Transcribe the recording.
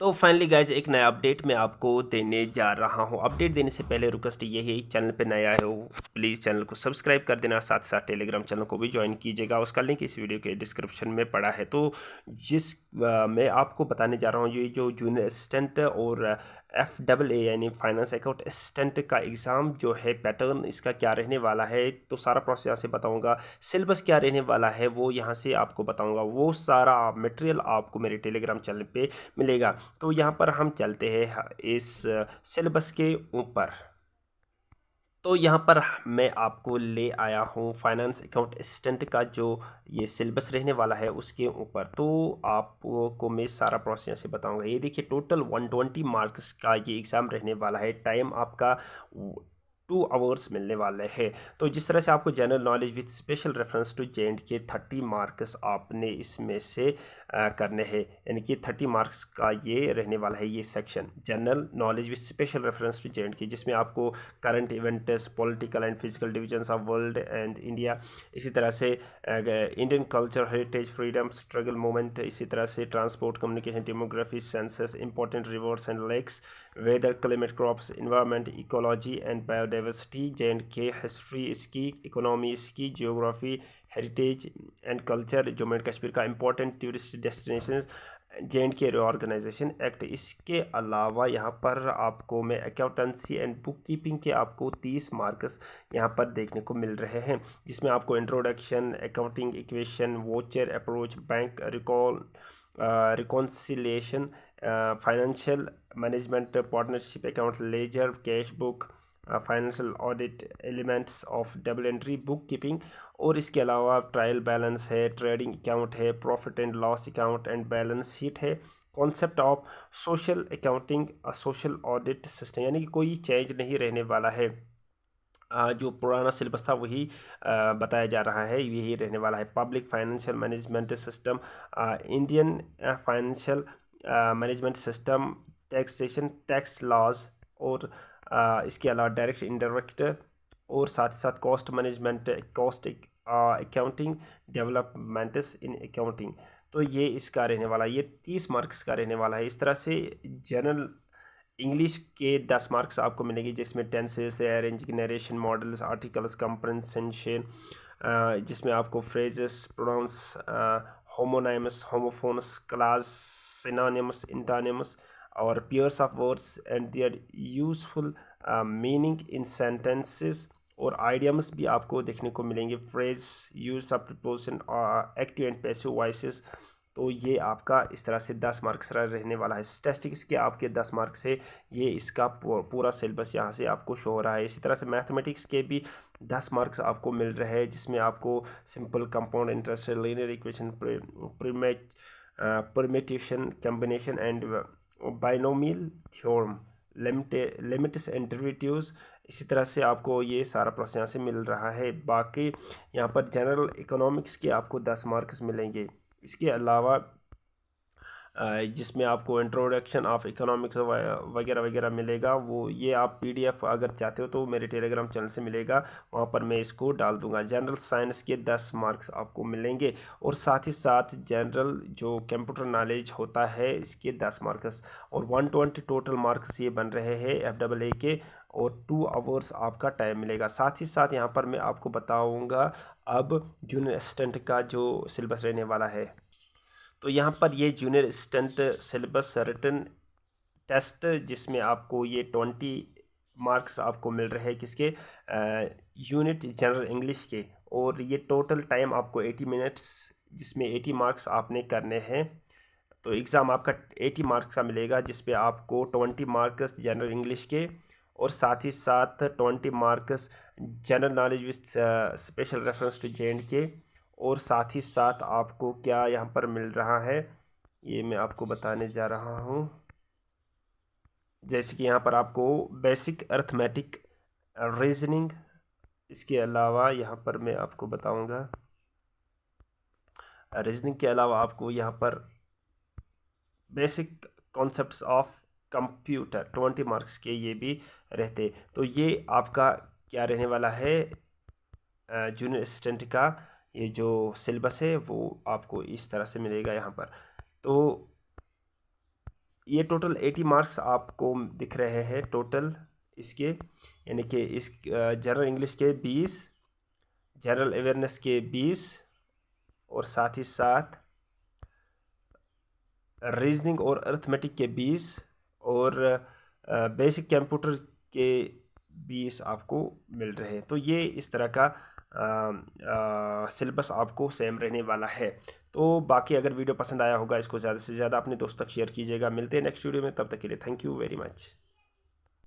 तो finally guys एक नया अपडेट मैं आपको देने जा रहा हूं। अपडेट देने से पहले रिक्वेस्ट यही है, चैनल पे नया है वो प्लीज़ चैनल को सब्सक्राइब कर देना, साथ साथ टेलीग्राम चैनल को भी ज्वाइन कीजिएगा। उसका लिंक इस वीडियो के डिस्क्रिप्शन में पड़ा है। तो मैं आपको बताने जा रहा हूं, ये जो जूनियर असिस्टेंट और FAA यानी फाइनेंस अकाउंट असिस्टेंट का एग्ज़ाम जो है, पैटर्न इसका क्या रहने वाला है, तो सारा प्रोसेस यहाँ से बताऊँगा। सिलेबस क्या रहने वाला है वो यहाँ से आपको बताऊँगा। वो सारा मटेरियल आपको मेरे टेलीग्राम चैनल पे मिलेगा। तो यहाँ पर हम चलते हैं इस सिलेबस के ऊपर। तो यहाँ पर मैं आपको ले आया हूँ फाइनेंस अकाउंट असिस्टेंट का जो ये सिलेबस रहने वाला है उसके ऊपर। तो आपको मैं सारा प्रोसेस से बताऊंगा। ये देखिए, टोटल 120 मार्क्स का ये एग्ज़ाम रहने वाला है। टाइम आपका 2 आवर्स मिलने वाले हैं। तो जिस तरह से आपको general knowledge with special reference to J&K 30 marks आपने इसमें से करने हैं, यानी कि 30 मार्क्स का ये रहने वाला है ये section general knowledge with special reference to J&K, जिसमें आपको current events, political and physical divisions of world and India, इसी तरह से Indian culture, heritage, freedom struggle movement, इसी तरह से transport, communication, demography, census, important rivers and lakes, weather, climate, crops, environment, ecology and biodiversity, J&K history इसकी, economy इसकी, geography, heritage and culture, Jammu and Kashmir का important tourist destination, J&K reorganisation act. इसके अलावा यहाँ पर आपको मैं अकाउंटेंसी एंड बुक कीपिंग के आपको 30 मार्क्स यहाँ पर देखने को मिल रहे हैं, जिसमें आपको introduction, accounting equation, voucher approach, bank reconciliation, financial management, partnership account, ledger, cash book, financial audit, elements of double entry book keeping, और इसके अलावा ट्रायल बैलेंस है, ट्रेडिंग अकाउंट है, profit and loss account and balance sheet है, concept of social accounting, social audit system, यानी कि कोई change नहीं रहने वाला है। जो पुराना सिलेबस था वही बताया जा रहा है, यही रहने वाला है। Public financial management system, Indian financial management system, taxation, tax laws, और इसके अलावा डायरेक्ट, इनडायरेक्ट, और साथ ही साथ cost management, cost accounting, developments in accounting. तो ये इसका रहने वाला, ये 30 मार्क्स का रहने वाला है। इस तरह से जनरल इंग्लिश के 10 मार्क्स आपको मिलेंगे, जिसमें tenses, arranging, narration, modals, articles, comprehension, जिसमें आपको phrases, pronouns, homonyms, homophones, class, synonyms, antonyms, और pairs of words and their useful meaning in sentences, और आइडियम्स भी आपको देखने को मिलेंगे, phrase, use of preposition, active and passive voices. तो ये आपका इस तरह से 10 मार्क्स रहने वाला है। स्टैटिस्टिक्स के आपके 10 मार्क्स है, ये इसका पूरा सिलेबस यहाँ से आपको शो हो रहा है। इसी तरह से मैथमेटिक्स के भी 10 मार्क्स आपको मिल रहे हैं, जिसमें आपको simple, compound interest, linear equation, permutation, combination and binomial theorem, limits and derivatives, इसी तरह से आपको ये सारा प्रोसेस यहाँ से मिल रहा है। बाकी यहाँ पर जनरल इकोनॉमिक्स के आपको 10 मार्क्स मिलेंगे। इसके अलावा जिसमें आपको इंट्रोडक्शन ऑफ इकोनॉमिक्स वगैरह वगैरह मिलेगा, वो ये आप PDF अगर चाहते हो तो मेरे टेलीग्राम चैनल से मिलेगा, वहाँ पर मैं इसको डाल दूंगा। जनरल साइंस के 10 मार्क्स आपको मिलेंगे, और साथ ही साथ जनरल जो कंप्यूटर नॉलेज होता है इसके 10 मार्क्स, और 120 टोटल मार्क्स ये बन रहे हैं FAA के, और 2 आवर्स आपका टाइम मिलेगा। साथ ही साथ यहाँ पर मैं आपको बताऊँगा अब जूनियर असिस्टेंट का जो सिलेबस रहने वाला है। तो यहाँ पर ये junior assistant syllabus written test, जिसमें आपको ये 20 मार्क्स आपको मिल रहे हैं, किसके, यूनिट जनरल इंग्लिश के, और ये टोटल टाइम आपको 80 मिनट्स, जिसमें 80 मार्क्स आपने करने हैं। तो एग्ज़ाम आपका 80 मार्क्स का मिलेगा, जिसपे आपको 20 मार्क्स जनरल इंग्लिश के, और साथ ही साथ 20 marks general knowledge with special reference to J&K, और साथ ही साथ आपको क्या यहाँ पर मिल रहा है ये मैं आपको बताने जा रहा हूँ। जैसे कि यहाँ पर आपको बेसिक अर्थमेटिक, रीजनिंग, इसके अलावा यहाँ पर मैं आपको बताऊँगा, रीजनिंग के अलावा आपको यहाँ पर basic concepts of computer 20 marks के ये भी रहते। तो ये आपका क्या रहने वाला है, जूनियर असिस्टेंट का ये जो सिलेबस है वो आपको इस तरह से मिलेगा यहाँ पर। तो ये टोटल 80 मार्क्स आपको दिख रहे हैं टोटल इसके, यानी कि इस जनरल इंग्लिश के 20, जनरल अवेयरनेस के 20 और साथ ही साथ रीजनिंग और अर्थमेटिक के 20 और बेसिक कंप्यूटर के 20 आपको मिल रहे हैं। तो ये इस तरह का सिलेबस आपको सेम रहने वाला है। तो बाकी अगर वीडियो पसंद आया होगा इसको ज़्यादा से ज़्यादा अपने दोस्तों तक शेयर कीजिएगा। मिलते हैं नेक्स्ट वीडियो में, तब तक के लिए थैंक यू वेरी मच।